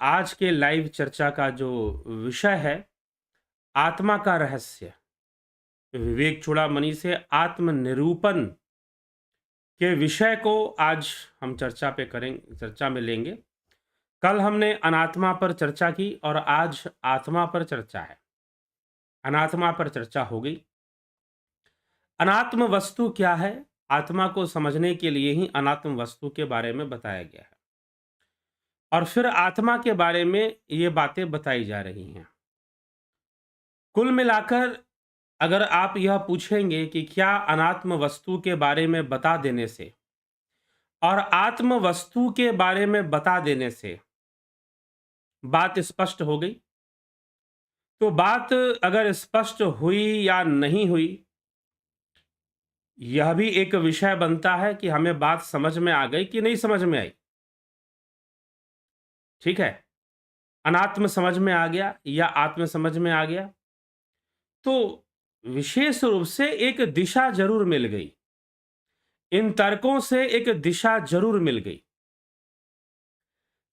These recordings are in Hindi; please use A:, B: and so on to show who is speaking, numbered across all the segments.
A: आज के लाइव चर्चा का जो विषय है आत्मा का रहस्य। विवेक चूड़ामणि से आत्मनिरूपण के विषय को आज हम चर्चा में लेंगे। कल हमने अनात्मा पर चर्चा की और आज आत्मा पर चर्चा है। अनात्मा पर चर्चा हो गई। अनात्म वस्तु क्या है? आत्मा को समझने के लिए ही अनात्म वस्तु के बारे में बताया गया है और फिर आत्मा के बारे में ये बातें बताई जा रही हैं। कुल मिलाकर अगर आप यह पूछेंगे कि क्या अनात्म वस्तु के बारे में बता देने से और आत्म वस्तु के बारे में बता देने से बात स्पष्ट हो गई, तो बात अगर स्पष्ट हुई या नहीं हुई, यह भी एक विषय बनता है कि हमें बात समझ में आ गई कि नहीं समझ में आई। ठीक है, अनात्म समझ में आ गया या आत्म समझ में आ गया, तो विशेष रूप से एक दिशा जरूर मिल गई। इन तर्कों से एक दिशा जरूर मिल गई।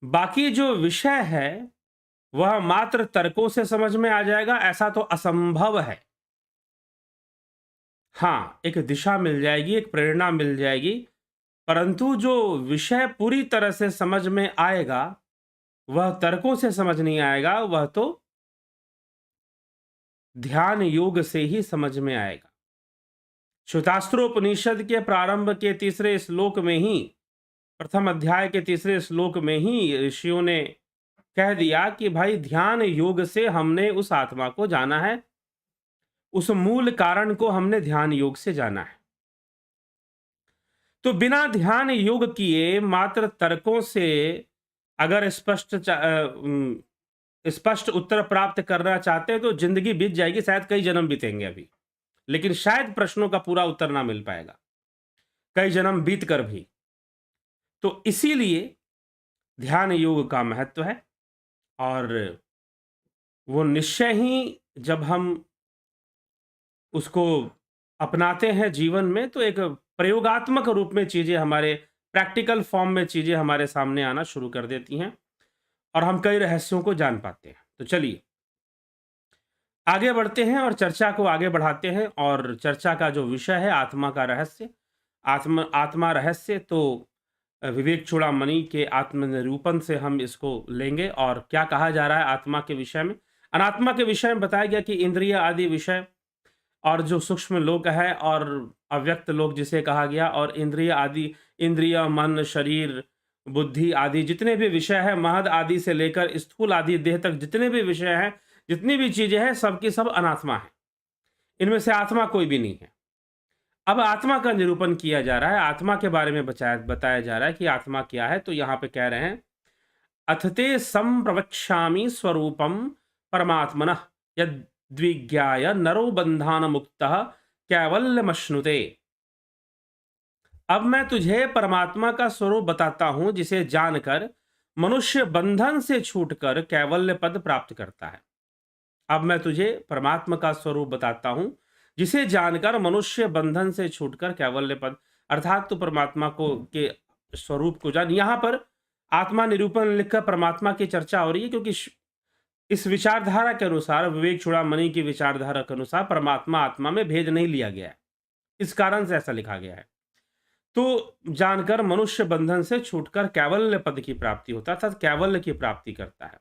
A: बाकी जो विषय है वह मात्र तर्कों से समझ में आ जाएगा, ऐसा तो असंभव है। हाँ, एक दिशा मिल जाएगी, एक प्रेरणा मिल जाएगी, परंतु जो विषय पूरी तरह से समझ में आएगा वह तर्कों से समझ नहीं आएगा, वह तो ध्यान योग से ही समझ में आएगा। श्वेतास्त्रोपनिषद के प्रारंभ के तीसरे श्लोक में ही, प्रथम अध्याय के तीसरे श्लोक में ही ऋषियों ने कह दिया कि भाई ध्यान योग से हमने उस आत्मा को जाना है, उस मूल कारण को हमने ध्यान योग से जाना है। तो बिना ध्यान योग किए मात्र तर्कों से अगर स्पष्ट उत्तर प्राप्त करना चाहते हैं तो जिंदगी बीत जाएगी, शायद कई जन्म बीतेंगे अभी, लेकिन शायद प्रश्नों का पूरा उत्तर ना मिल पाएगा, कई जन्म बीत कर भी। तो इसीलिए ध्यान योग का महत्व है और वो निश्चय ही जब हम उसको अपनाते हैं जीवन में तो एक प्रयोगात्मक रूप में चीजें हमारे प्रैक्टिकल फॉर्म में चीजें हमारे सामने आना शुरू कर देती हैं और हम कई रहस्यों को जान पाते हैं। तो चलिए आगे बढ़ते हैं और चर्चा को आगे बढ़ाते हैं। और चर्चा का जो विषय है आत्मा का रहस्य, आत्मा रहस्य, तो विवेक चूड़ामणि के आत्मनिरूपण से हम इसको लेंगे। और क्या कहा जा रहा है आत्मा के विषय में? अनात्मा के विषय में बताया गया कि इंद्रिय आदि विषय और जो सूक्ष्म लोक है और अव्यक्त लोक जिसे कहा गया, और इंद्रिय आदि, इंद्रिय, मन, शरीर, बुद्धि आदि जितने भी विषय है, महद आदि से लेकर स्थूल आदि देह तक जितने भी विषय हैं, जितनी भी चीजें हैं, सबकी सब अनात्मा है। इनमें से आत्मा कोई भी नहीं है। अब आत्मा का निरूपण किया जा रहा है, आत्मा के बारे में बताया जा रहा है कि आत्मा क्या है। तो यहां पे कह रहे हैं, अथते संप्रवक्ष्यामि स्वरूपम परमात्मनः यद्विज्ञाय नरो बंधान मुक्तः कैवल्यमश्नुते। अब मैं तुझे परमात्मा का स्वरूप बताता हूं जिसे जानकर मनुष्य बंधन से छूटकर कैवल्य पद प्राप्त करता है। अब मैं तुझे परमात्मा का स्वरूप बताता हूं जिसे जानकर मनुष्य बंधन से छूटकर कैवल्य पद, अर्थात तो परमात्मा को के स्वरूप को जान। यहां पर आत्मा निरूपण लिखकर परमात्मा की चर्चा हो रही है, क्योंकि इस विचारधारा के अनुसार, विवेक चूड़ामणि की विचारधारा के अनुसार, परमात्मा आत्मा में भेद नहीं लिया गया है, इस कारण से ऐसा लिखा गया है। तो जानकर मनुष्य बंधन से छूटकर कैवल्य पद की प्राप्ति होता है, अर्थात कैवल्य की प्राप्ति करता है।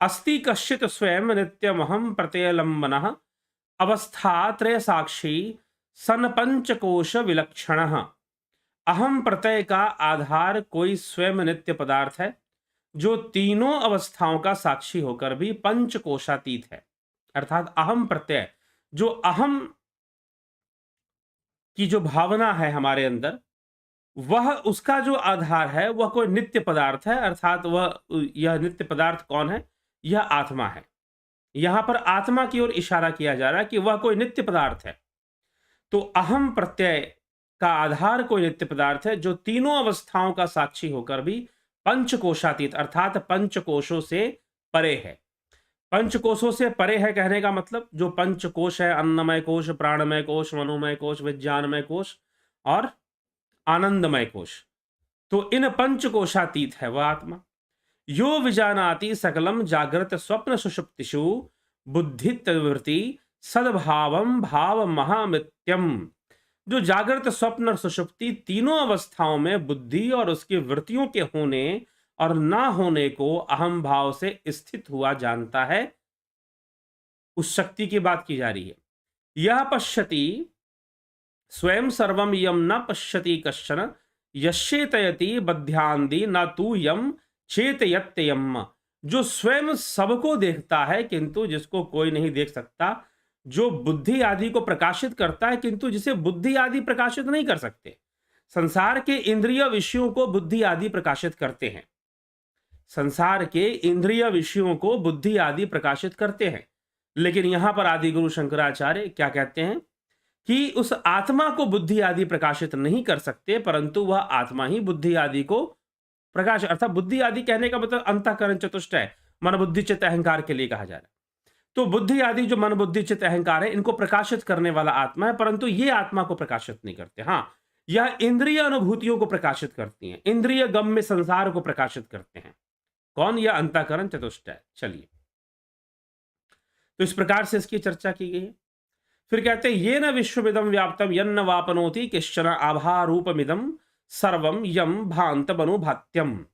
A: अस्ति कश्चित स्वयं नित्यमहम प्रत्यलंबनः अवस्थात्रय साक्षी सन पंचकोश विलक्षण। अहम प्रत्यय का आधार कोई स्वयं नित्य पदार्थ है जो तीनों अवस्थाओं का साक्षी होकर भी पंचकोशातीत है। अर्थात अहम प्रत्यय, जो अहम की जो भावना है हमारे अंदर, वह उसका जो आधार है वह कोई नित्य पदार्थ है। अर्थात यह नित्य पदार्थ कौन है? यह आत्मा है। यहां पर आत्मा की ओर इशारा किया जा रहा है कि वह कोई नित्य पदार्थ है। तो अहम प्रत्यय का आधार कोई नित्य पदार्थ है जो तीनों अवस्थाओं का साक्षी होकर भी पंचकोशातीत, अर्थात पंचकोशों से परे है। पंचकोशों से परे है कहने का मतलब, जो पंचकोश है, अन्नमय कोश, प्राणमय कोश, मनोमय कोश, विज्ञानमय कोश और आनंदमय कोश, तो इन पंचकोशातीत है वह आत्मा। यो विजानाति सकलम जागृत स्वप्न सुषुप्तिषु बुद्धित्वृत्ति सद्भावम भाव महामित्यम। जो जागृत स्वप्न और सुषुप्ति तीनों अवस्थाओं में बुद्धि और उसकी वृत्तियों के होने और ना होने को अहम भाव से स्थित हुआ जानता है, उस शक्ति की बात की जा रही है। यह पश्यति स्वयं सर्वम यम न पश्यति कश्चन यश्चेतयति बध्यांदि न तू यम चेतयत्ययम। जो स्वयं सबको देखता है किंतु जिसको कोई नहीं देख सकता, जो बुद्धि आदि को प्रकाशित करता है किंतु जिसे बुद्धि आदि प्रकाशित नहीं कर सकते। संसार के इंद्रिय विषयों को बुद्धि आदि प्रकाशित करते हैं, संसार के इंद्रिय विषयों को बुद्धि आदि प्रकाशित करते हैं, लेकिन यहां पर आदि गुरु शंकराचार्य क्या कहते हैं कि उस आत्मा को बुद्धि आदि प्रकाशित नहीं कर सकते, परंतु वह आत्मा ही बुद्धि आदि को प्रकाश, अर्थात बुद्धि आदि कहने का मतलब अंतःकरण चतुष्ट है, मन बुद्धि चित्त अहंकार के लिए कहा जा रहा है। तो बुद्धि आदि जो मन बुद्धि चित्त अहंकार है, इनको प्रकाशित करने वाला आत्मा है, परंतु ये आत्मा को प्रकाशित नहीं करते। हाँ, यह इंद्रिय अनुभूतियों को प्रकाशित करती हैं, इंद्रिय गम्य संसार को प्रकाशित करते हैं। कौन? यह अंतःकरण चतुष्ट है। चलिए, तो इस प्रकार से इसकी चर्चा की गई है। फिर कहते हैं ये न विश्वमिदं व्याप्तम यन्न वापनोति किश्चन आभारूपमिदं सर्वम यम भांत मनुभात्यम।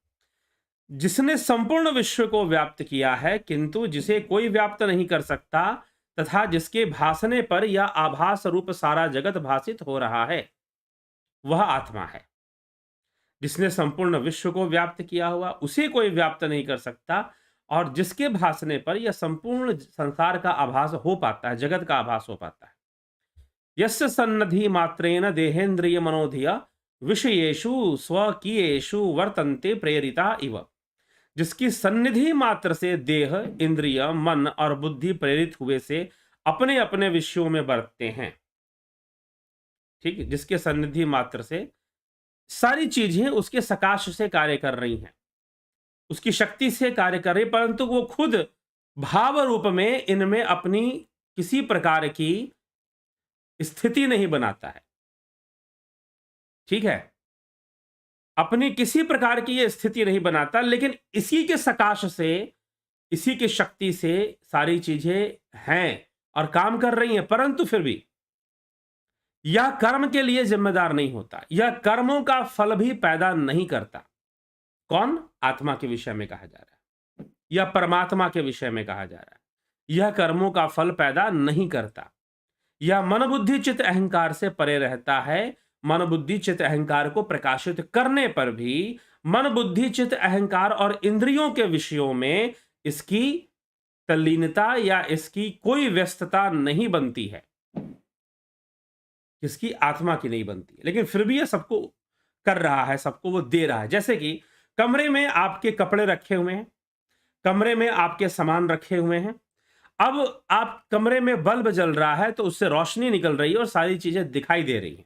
A: जिसने संपूर्ण विश्व को व्याप्त किया है किंतु जिसे कोई व्याप्त नहीं कर सकता, तथा जिसके भासने पर यह आभास रूप सारा जगत भासित हो रहा है, वह आत्मा है। जिसने संपूर्ण विश्व को व्याप्त किया हुआ, उसे कोई व्याप्त नहीं कर सकता, और जिसके भासने पर यह संपूर्ण संसार का आभास हो पाता है, जगत का आभास हो पाता है। यस्य सन्नधि मात्रेण देहेन्द्रिय मनोधिया विषयेषु स्वकीयेषु वर्तन्ते प्रेरिता इव। जिसकी सन्निधि मात्र से देह, इंद्रिय, मन और बुद्धि प्रेरित हुए से अपने अपने विषयों में बरतते हैं। ठीक है, जिसके सन्निधि मात्र से सारी चीजें उसके सकाश से कार्य कर रही हैं, उसकी शक्ति से कार्य कर रही, परंतु वो खुद भाव रूप में इनमें अपनी किसी प्रकार की स्थिति नहीं बनाता है। ठीक है, अपनी किसी प्रकार की यह स्थिति नहीं बनाता, लेकिन इसी के सकाश से, इसी की शक्ति से सारी चीजें हैं और काम कर रही हैं, परंतु फिर भी यह कर्म के लिए जिम्मेदार नहीं होता, यह कर्मों का फल भी पैदा नहीं करता। कौन? आत्मा के विषय में कहा जा रहा है, यह परमात्मा के विषय में कहा जा रहा है। यह कर्मों का फल पैदा नहीं करता, यह मन बुद्धि चित्त अहंकार से परे रहता है। मन बुद्धि चित्त अहंकार को प्रकाशित करने पर भी मन बुद्धि चित्त अहंकार और इंद्रियों के विषयों में इसकी तल्लीनता या इसकी कोई व्यस्तता नहीं बनती है, जिसकी आत्मा की नहीं बनती है, लेकिन फिर भी यह सबको कर रहा है, सबको वो दे रहा है। जैसे कि कमरे में आपके कपड़े रखे हुए हैं, कमरे में आपके सामान रखे हुए हैं, अब आप कमरे में बल्ब जल रहा है तो उससे रोशनी निकल रही है और सारी चीजें दिखाई दे रही हैं,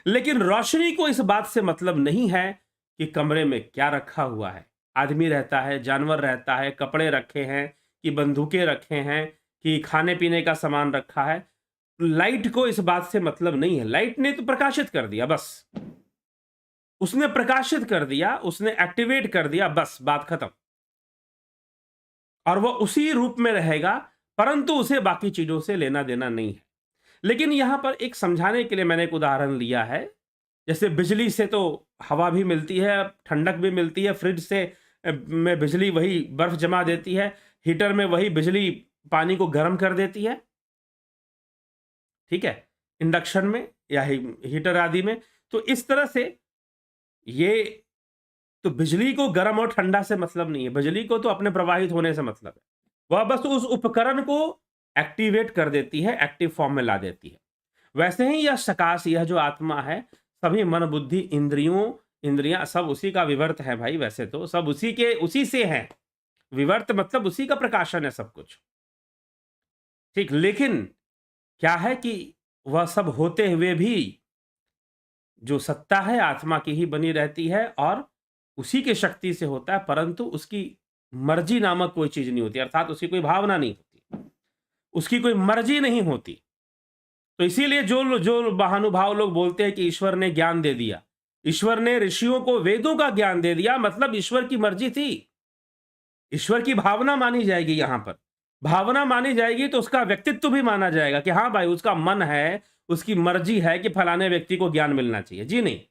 A: लेकिन रोशनी को इस बात से मतलब नहीं है कि कमरे में क्या रखा हुआ है। आदमी रहता है, जानवर रहता है, कपड़े रखे हैं कि बंदूकें रखे हैं कि खाने पीने का सामान रखा है, लाइट को इस बात से मतलब नहीं है। लाइट ने तो प्रकाशित कर दिया, बस उसने प्रकाशित कर दिया, उसने एक्टिवेट कर दिया, बस बात खत्म, और वह उसी रूप में रहेगा, परंतु उसे बाकी चीजों से लेना देना नहीं है। लेकिन यहां पर एक समझाने के लिए मैंने एक उदाहरण लिया है। जैसे बिजली से तो हवा भी मिलती है, ठंडक भी मिलती है, फ्रिज से में बिजली वही बर्फ जमा देती है, हीटर में वही बिजली पानी को गर्म कर देती है। ठीक है, इंडक्शन में या हीटर आदि में। तो इस तरह से ये तो बिजली को गर्म और ठंडा से मतलब नहीं है, बिजली को तो अपने प्रवाहित होने से मतलब है। वह बस उस उपकरण को एक्टिवेट कर देती है, एक्टिव फॉर्म में ला देती है। वैसे ही यह सकाश, यह जो आत्मा है, सभी मन बुद्धि इंद्रियां सब उसी का विवर्त है भाई। वैसे तो सब उसी से है, विवर्त मतलब उसी का प्रकाशन है सब कुछ। ठीक, लेकिन क्या है कि वह सब होते हुए भी जो सत्ता है आत्मा की ही बनी रहती है और उसी के शक्ति से होता है, परंतु उसकी मर्जी नामक कोई चीज नहीं होती, अर्थात उसकी कोई भावना नहीं होती, उसकी कोई मर्जी नहीं होती। तो इसीलिए जो महानुभाव लोग बोलते हैं कि ईश्वर ने ज्ञान दे दिया, ईश्वर ने ऋषियों को वेदों का ज्ञान दे दिया, मतलब ईश्वर की मर्जी थी। ईश्वर की भावना मानी जाएगी यहां पर। भावना मानी जाएगी तो उसका व्यक्तित्व भी माना जाएगा कि हाँ भाई, उसका मन है, उसकी मर्जी है कि फलाने व्यक्ति को ज्ञान मिलना चाहिए। जी नहीं।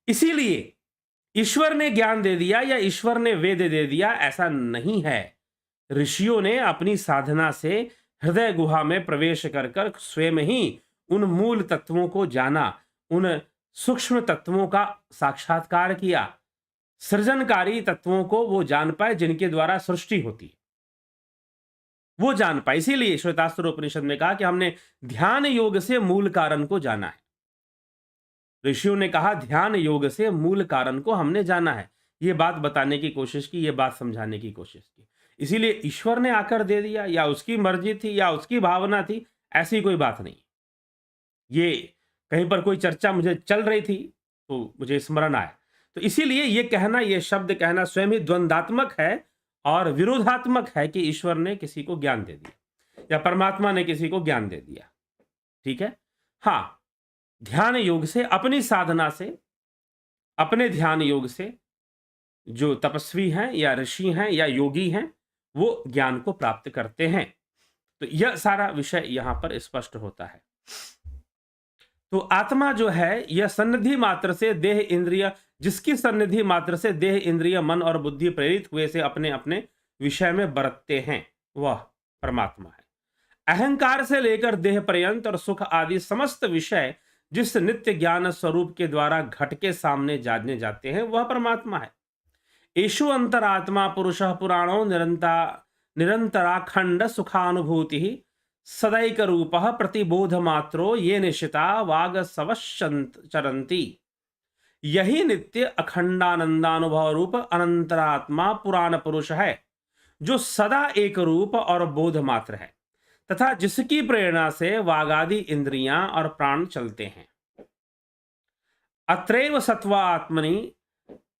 A: इसीलिए ईश्वर ने ज्ञान दे दिया या ईश्वर ने वेद दे दिया, ऐसा नहीं है। ऋषियों ने अपनी साधना से हृदय गुहा में प्रवेश कर कर स्वयं ही उन मूल तत्वों को जाना, उन सूक्ष्म तत्वों का साक्षात्कार किया, सृजनकारी तत्वों को वो जान पाए जिनके द्वारा सृष्टि होती है, वो जान पाए। इसीलिए श्वेतास्त्र उपनिषद में कहा कि हमने ध्यान योग से मूल कारण को जाना है। ऋषियों ने कहा ध्यान योग से मूल कारण को हमने जाना है। ये बात बताने की कोशिश की, ये बात समझाने की कोशिश की। इसीलिए ईश्वर ने आकर दे दिया या उसकी मर्जी थी या उसकी भावना थी, ऐसी कोई बात नहीं। ये कहीं पर कोई चर्चा मुझे चल रही थी तो मुझे स्मरण आया। तो इसीलिए ये कहना, ये शब्द कहना स्वयं ही द्वंद्वात्मक है और विरोधात्मक है कि ईश्वर ने किसी को ज्ञान दे दिया या परमात्मा ने किसी को ज्ञान दे दिया। ठीक है। हाँ, ध्यान योग से, अपनी साधना से, अपने ध्यान योग से जो तपस्वी हैं या ऋषि हैं या योगी हैं, वो ज्ञान को प्राप्त करते हैं। तो यह सारा विषय यहां पर स्पष्ट होता है। तो आत्मा जो है, यह सन्निधि मात्र से देह इंद्रिय, जिसकी सन्निधि मात्र से देह इंद्रिय मन और बुद्धि प्रेरित हुए से अपने अपने विषय में बरतते हैं, वह परमात्मा है। अहंकार से लेकर देह पर्यंत और सुख आदि समस्त विषय जिस नित्य ज्ञान स्वरूप के द्वारा घट के सामने जाने जाते हैं, वह परमात्मा है। एषु अंतरात्मा पुरुषः पुराणो निरंतराखंड सुखानुभूति सदैक रूपः प्रतिबोध मात्रो ये निशिता वाग सवश्चरन्ति। यही नित्य अखंडानंदानुभव रूप अनंतरात्मा पुराण पुरुष है, जो सदा एक रूप और बोध मात्र है तथा जिसकी प्रेरणा से वागादि इंद्रियां और प्राण चलते हैं। अत्रैव सत्वात्मनि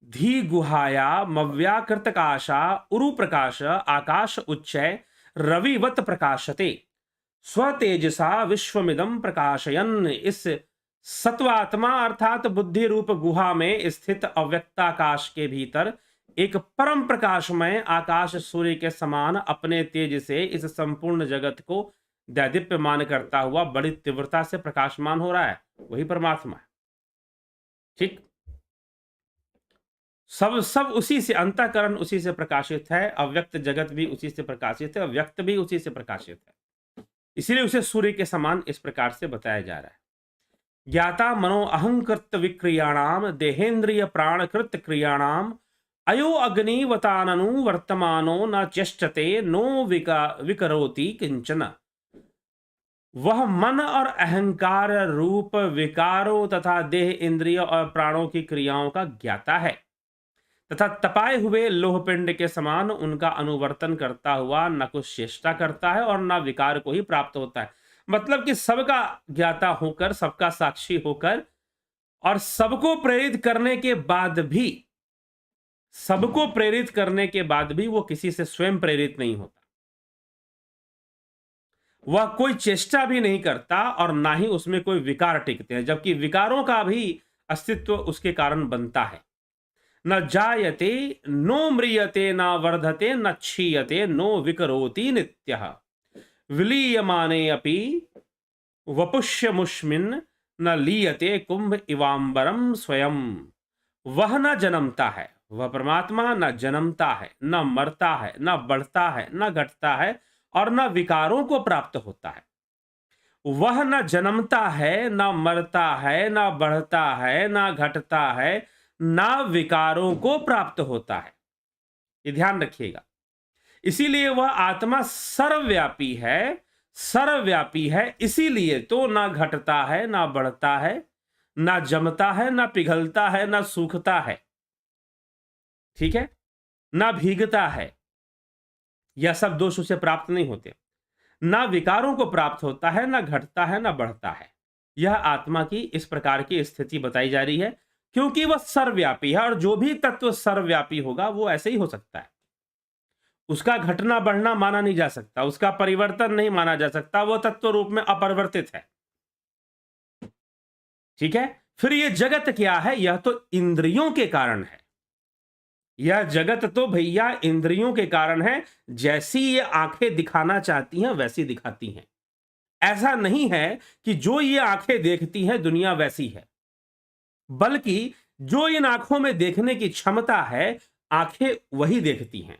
A: धी गुहाया मव्याकृतकाशा उरु प्रकाश आकाश उच्चय रविवत प्रकाशते स्वतेजसा विश्वमिदं प्रकाशयन्। इस सत्वात्मा अर्थात बुद्धि रूप गुहा में स्थित अव्यक्ताकाश के भीतर एक परम प्रकाशमय आकाश सूर्य के समान अपने तेज से इस संपूर्ण जगत को दैदीप्यमान करता हुआ बड़ी तीव्रता से प्रकाशमान हो रहा है, वही परमात्मा है। ठीक, सब उसी से, अंतःकरण उसी से प्रकाशित है, अव्यक्त जगत भी उसी से प्रकाशित है, व्यक्त भी उसी से प्रकाशित है। इसीलिए उसे सूर्य के समान इस प्रकार से बताया जा रहा है। ज्ञाता मनो अहंकृत विक्रियाणाम देहेन्द्रिय प्राणकृत क्रियाणाम अयो अग्निवताननु वर्तमानो न चेष्टते नो विकरोति किंचन। वह मन और अहंकार रूप विकारों तथा देह इंद्रिय और प्राणों की क्रियाओं का ज्ञाता है तथा तपाए हुए लोहपिंड के समान उनका अनुवर्तन करता हुआ न कुछ चेष्टा करता है और न विकार को ही प्राप्त होता है। मतलब कि सबका ज्ञाता होकर, सबका साक्षी होकर और सबको प्रेरित करने के बाद भी, सबको प्रेरित करने के बाद भी वो किसी से स्वयं प्रेरित नहीं होता, वह कोई चेष्टा भी नहीं करता और ना ही उसमें कोई विकार टिकते हैं, जबकि विकारों का भी अस्तित्व उसके कारण बनता है। न जायते नो म्रियते न वर्धते न क्षीयते नो विकरोति नित्यः विलीयमाने अपि वपुष्यमुष्मिन् न लीयते कुंभ इवांबरम स्वयं। वह न जन्मता है, वह परमात्मा न जन्मता है, न मरता है, न बढ़ता है, न घटता है और न विकारों को प्राप्त होता है। वह न जन्मता है, न मरता है, न बढ़ता है, न घटता है, न विकारों को प्राप्त होता है। ये ध्यान रखिएगा। इसीलिए वह आत्मा सर्वव्यापी है, सर्वव्यापी है, इसीलिए तो ना घटता है, ना बढ़ता है, ना जमता है, ना पिघलता है, ना सूखता है, ठीक है, ना भीगता है। यह सब दोष उसे प्राप्त नहीं होते। ना विकारों को प्राप्त होता है, ना घटता है, ना बढ़ता है। यह आत्मा की इस प्रकार की स्थिति बताई जा रही है क्योंकि वह सर्वव्यापी है और जो भी तत्व सर्वव्यापी होगा वो ऐसे ही हो सकता है। उसका घटना बढ़ना माना नहीं जा सकता, उसका परिवर्तन नहीं माना जा सकता, वो तत्व रूप में अपरिवर्तित है। ठीक है। फिर ये जगत क्या है? यह तो इंद्रियों के कारण है। यह जगत तो भैया इंद्रियों के कारण है, जैसी ये आंखें दिखाना चाहती हैं वैसी दिखाती हैं। ऐसा नहीं है कि जो ये आंखें देखती हैं दुनिया वैसी है, बल्कि जो इन आंखों में देखने की क्षमता है, आंखें वही देखती हैं,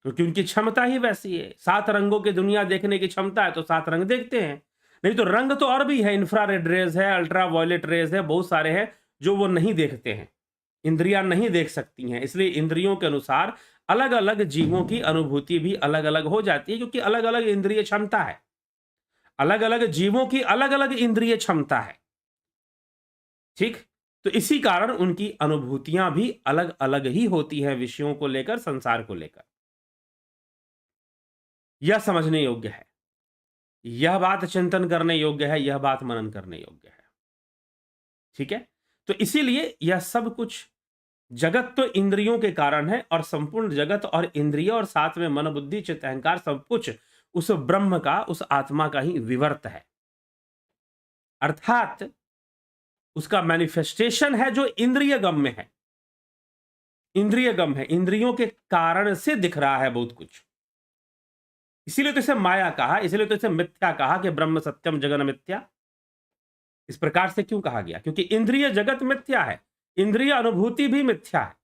A: क्योंकि उनकी क्षमता ही वैसी है। 7 रंगों की दुनिया देखने की क्षमता है तो 7 रंग देखते हैं। नहीं तो रंग तो और भी है, इंफ्रारेड रेज है, अल्ट्रा वायलेट रेज है, बहुत सारे हैं जो वो नहीं देखते हैं, इंद्रियां नहीं देख सकती हैं। इसलिए इंद्रियों के अनुसार अलग अलग जीवों की अनुभूति भी अलग अलग हो जाती है, क्योंकि अलग अलग इंद्रिय क्षमता है, अलग अलग जीवों की अलग अलग इंद्रिय क्षमता है। ठीक, तो इसी कारण उनकी अनुभूतियां भी अलग अलग ही होती हैं, विषयों को लेकर, संसार को लेकर। यह समझने योग्य है, यह बात चिंतन करने योग्य है, यह बात मनन करने योग्य है। ठीक है, तो इसीलिए यह सब कुछ, जगत तो इंद्रियों के कारण है, और संपूर्ण जगत और इंद्रिय और साथ में मन बुद्धि चित्त अहंकार सब कुछ उस ब्रह्म का, उस आत्मा का ही विवर्त है, अर्थात उसका मैनिफेस्टेशन है जो इंद्रिय गम्य है। इंद्रिय गम्य है, इंद्रियों के कारण से दिख रहा है बहुत कुछ। इसीलिए तो इसे माया कहा, इसीलिए तो इसे मिथ्या कहा कि ब्रह्म सत्यम जगन मिथ्या। इस प्रकार से क्यों कहा गया? क्योंकि इंद्रिय जगत मिथ्या है, इंद्रिय अनुभूति भी मिथ्या है।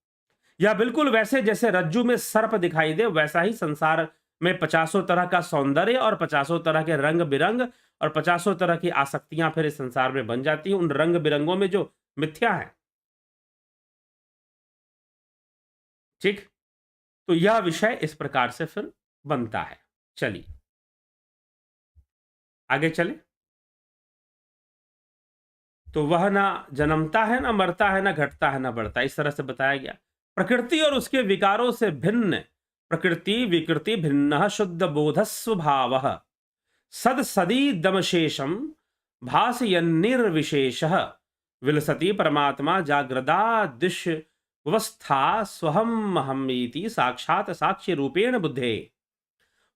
A: या बिल्कुल वैसे जैसे रज्जू में सर्प दिखाई दे, वैसा ही संसार में 50 तरह का सौंदर्य और 50 तरह के रंग बिरंग और 50 तरह की आसक्तियां फिर इस संसार में बन जाती हैं, उन रंग बिरंगों में जो मिथ्या है। ठीक, तो यह विषय इस प्रकार से फिर बनता है। चलिए आगे चले। तो वह ना जन्मता है, ना मरता है, ना घटता है, ना बढ़ता, इस तरह से बताया गया। प्रकृति और उसके विकारों से भिन्न, प्रकृति विकृति भिन्न शुद्ध बोध स्वभाव सद सदी दमशेषम भासयन्निर्विशेष विलसति परमात्मा जाग्रदा दिश्यवस्था स्वहम अहमीति साक्षात साक्ष्य रूपेण बुद्धे।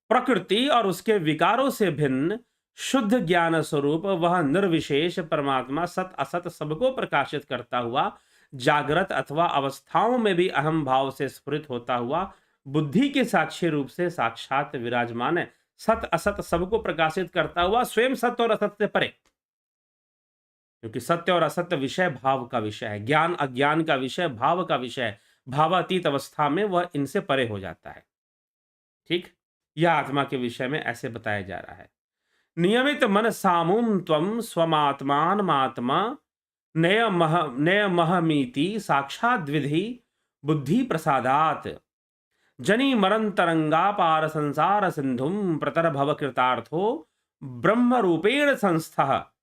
A: प्रकृति और उसके विकारों से भिन्न शुद्ध ज्ञान स्वरूप वह निर्विशेष परमात्मा सत असत सबको प्रकाशित करता हुआ, जागृत अथवा अवस्थाओं में भी अहम भाव से स्फुरित होता हुआ, बुद्धि के साक्षी रूप से साक्षात विराजमान है। सत असत सबको प्रकाशित करता हुआ, स्वयं सत्य और असत से परे, क्योंकि सत्य और असत्य विषय भाव का विषय है, ज्ञान अज्ञान का विषय भाव का विषय है। भावातीत अवस्था में वह इनसे परे हो जाता है। ठीक, यह आत्मा के विषय में ऐसे बताया जा रहा है। नियमित मन सामुम त्वम स्वमात्मात्मा नयमहमीति साक्षात विधि बुद्धि प्रसादात जनी मरण तरंगा पार संसार सिंधुम प्रतर भव कृतार्थो ब्रह्म रूपेण संस्था।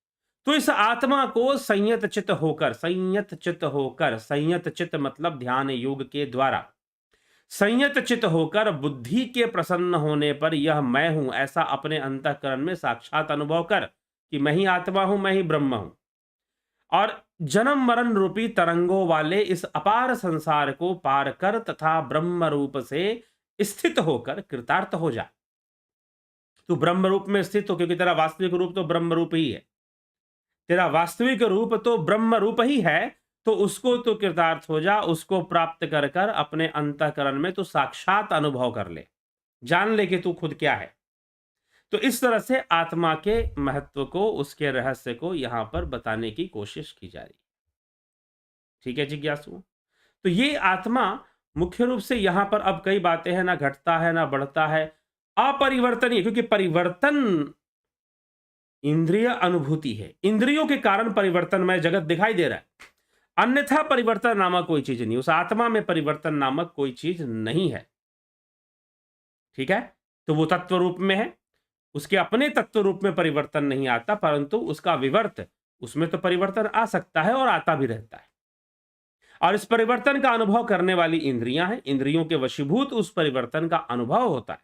A: तो इस आत्मा को संयत चित्त होकर, संयत चित्त होकर, संयत चित्त मतलब ध्यान योग के द्वारा संयत चित्त होकर बुद्धि के प्रसन्न होने पर यह मैं हूं ऐसा अपने अंतःकरण में साक्षात अनुभव कर कि मैं ही आत्मा हूं, मैं ही ब्रह्म हूं, और जन्म मरण रूपी तरंगों वाले इस अपार संसार को पार कर तथा ब्रह्म रूप से स्थित होकर कृतार्थ हो जा। तू ब्रह्म रूप में स्थित हो, क्योंकि तेरा वास्तविक रूप तो ब्रह्म रूप ही है, तेरा वास्तविक रूप तो ब्रह्म रूप ही है। तो उसको तो कृतार्थ हो जा, उसको प्राप्त कर कर अपने अंतःकरण में तो साक्षात अनुभव कर ले, जान ले कि तू खुद क्या है। तो इस तरह से आत्मा के महत्व को, उसके रहस्य को यहां पर बताने की कोशिश की जा रही है। ठीक है जिज्ञासु, तो ये आत्मा मुख्य रूप से यहां पर अब कई बातें हैं, ना घटता है ना बढ़ता है, अपरिवर्तनीय, क्योंकि परिवर्तन इंद्रिय अनुभूति है, इंद्रियों के कारण परिवर्तनमय जगत दिखाई दे रहा है, अन्यथा परिवर्तन नामक कोई चीज नहीं, उस आत्मा में परिवर्तन नामक कोई चीज नहीं है। ठीक है, तो वो तत्व रूप में है, उसके अपने तत्व रूप में परिवर्तन नहीं आता, परंतु उसका विवर्त, उसमें तो परिवर्तन आ सकता है और आता भी रहता है। और इस परिवर्तन का अनुभव करने वाली इंद्रियां हैं, इंद्रियों के वशीभूत उस परिवर्तन का अनुभव होता है,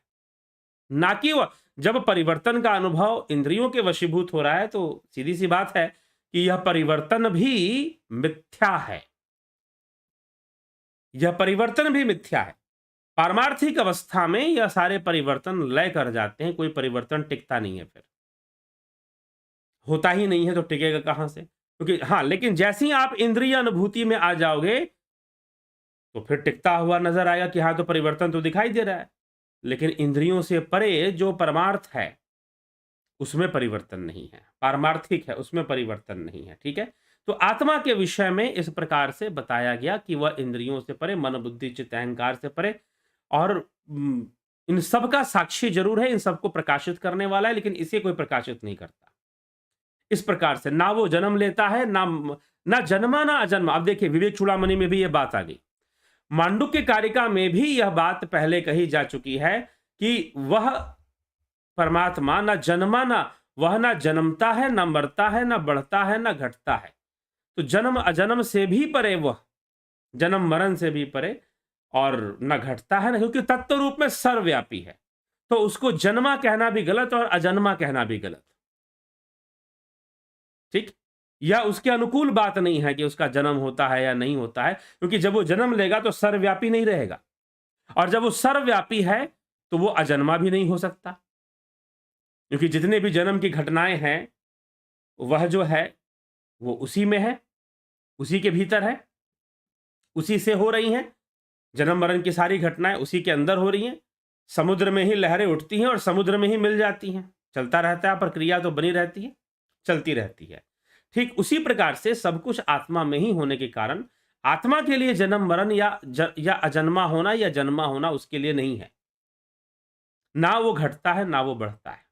A: ना कि वह जब परिवर्तन का अनुभव इंद्रियों के वशीभूत हो रहा है तो सीधी सी बात है कि यह परिवर्तन भी मिथ्या है, यह परिवर्तन भी मिथ्या है। पारमार्थिक अवस्था में यह सारे परिवर्तन लय कर जाते हैं, कोई परिवर्तन टिकता नहीं है, फिर होता ही नहीं है तो टिकेगा कहां से? क्योंकि हाँ, लेकिन जैसे ही आप इंद्रिय अनुभूति में आ जाओगे तो फिर टिकता हुआ नजर आएगा कि हाँ, तो परिवर्तन तो दिखाई दे रहा है, लेकिन इंद्रियों से परे जो परमार्थ है उसमें परिवर्तन नहीं है, पारमार्थिक है उसमें परिवर्तन नहीं है। ठीक है, तो आत्मा के विषय में इस प्रकार से बताया गया कि वह इंद्रियों से परे, मन बुद्धि चित्त अहंकार से परे, और इन सब का साक्षी जरूर है, इन सबको प्रकाशित करने वाला है, लेकिन इसे कोई प्रकाशित नहीं करता। इस प्रकार से ना वो जन्म लेता है, ना जन्मा ना अजन्मा। अब देखिए, विवेक चूड़ामणि में भी यह बात आ गई, मांडुक्य कारिका में भी यह बात पहले कही जा चुकी है कि वह परमात्मा ना जन्मा, ना वह ना जन्मता है, ना मरता है, ना बढ़ता है, ना घटता है। तो जन्म अजन्म से भी परे वह, जन्म मरण से भी परे, और न घटता है ना, क्योंकि तत्व रूप में सर्वव्यापी है। तो उसको जन्मा कहना भी गलत और अजन्मा कहना भी गलत। ठीक, या उसके अनुकूल बात नहीं है कि उसका जन्म होता है या नहीं होता है, क्योंकि जब वो जन्म लेगा तो सर्वव्यापी नहीं रहेगा, और जब वो सर्वव्यापी है तो वो अजन्मा भी नहीं हो सकता, क्योंकि जितने भी जन्म की घटनाएं हैं वह जो है वो उसी में है, उसी के भीतर है, उसी से हो रही हैं। जन्म मरण की सारी घटनाएं उसी के अंदर हो रही हैं। समुद्र में ही लहरें उठती हैं और समुद्र में ही मिल जाती हैं। चलता रहता है, प्रक्रिया तो बनी रहती है, चलती रहती है। ठीक उसी प्रकार से सब कुछ आत्मा में ही होने के कारण आत्मा के लिए जन्म मरण या अजन्मा होना या जन्मा होना उसके लिए नहीं है। ना वो घटता है ना वो बढ़ता है।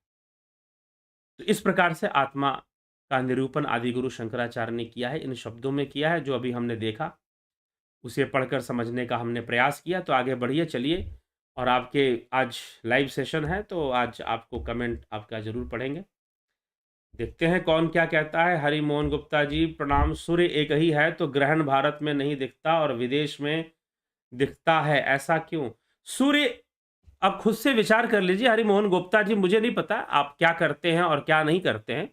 A: तो इस प्रकार से आत्मा का निरूपण आदिगुरु शंकराचार्य ने किया है, इन शब्दों में किया है। जो अभी हमने देखा उसे पढ़कर समझने का हमने प्रयास किया। तो आगे बढ़िए, चलिए। और आपके आज लाइव सेशन है तो आज आपको कमेंट आपका जरूर पढ़ेंगे। देखते हैं कौन क्या कहता है। हरि मोहन गुप्ता जी, प्रणाम। सूर्य एक ही है तो ग्रहण भारत में नहीं दिखता और विदेश में दिखता है, ऐसा क्यों? सूर्य, अब खुद से विचार कर लीजिए हरि मोहन गुप्ता जी। मुझे नहीं पता आप क्या करते हैं और क्या नहीं करते हैं,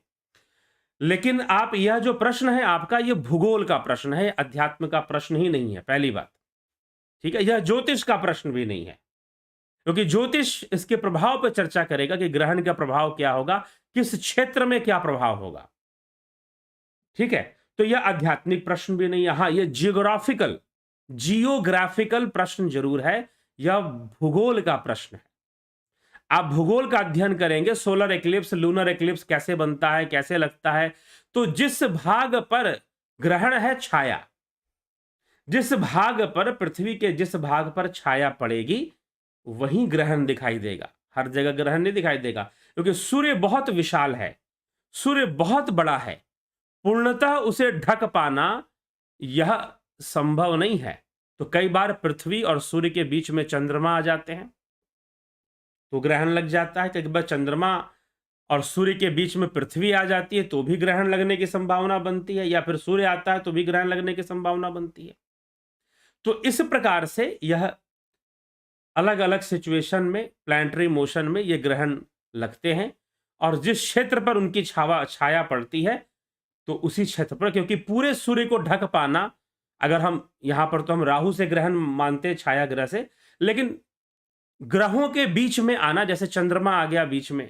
A: लेकिन आप, यह जो प्रश्न है आपका, यह भूगोल का प्रश्न है, अध्यात्म का प्रश्न ही नहीं है, पहली बात। ठीक है, यह ज्योतिष का प्रश्न भी नहीं है, क्योंकि ज्योतिष इसके प्रभाव पर चर्चा करेगा कि ग्रहण का प्रभाव क्या होगा, किस क्षेत्र में क्या प्रभाव होगा। ठीक है, तो यह आध्यात्मिक प्रश्न भी नहीं है। हाँ, यह जियोग्राफिकल प्रश्न जरूर है, यह भूगोल का प्रश्न है। आप भूगोल का अध्ययन करेंगे, सोलर एक्लिप्स, लूनर एक्लिप्स कैसे बनता है, कैसे लगता है, तो जिस भाग पर ग्रहण है, छाया, जिस भाग पर, पृथ्वी के जिस भाग पर छाया पड़ेगी वहीं ग्रहण दिखाई देगा। हर जगह ग्रहण नहीं दिखाई देगा, क्योंकि सूर्य बहुत विशाल है, सूर्य बहुत बड़ा है, पूर्णतः उसे ढक पाना यह संभव नहीं है। तो कई बार पृथ्वी और सूर्य के बीच में चंद्रमा आ जाते हैं तो ग्रहण लग जाता है। कई बार चंद्रमा और सूर्य के बीच में पृथ्वी आ जाती है तो भी ग्रहण लगने की संभावना बनती है, या फिर सूर्य आता है तो भी ग्रहण लगने की संभावना बनती है। तो इस प्रकार से यह अलग अलग सिचुएशन में, प्लैनेटरी मोशन में ये ग्रहण लगते हैं, और जिस क्षेत्र पर उनकी छाया पड़ती है तो उसी क्षेत्र पर, क्योंकि पूरे सूर्य को ढक पाना, अगर हम यहां पर तो हम राहु से ग्रहण मानते हैं, छाया ग्रह से, लेकिन ग्रहों के बीच में आना, जैसे चंद्रमा आ गया बीच में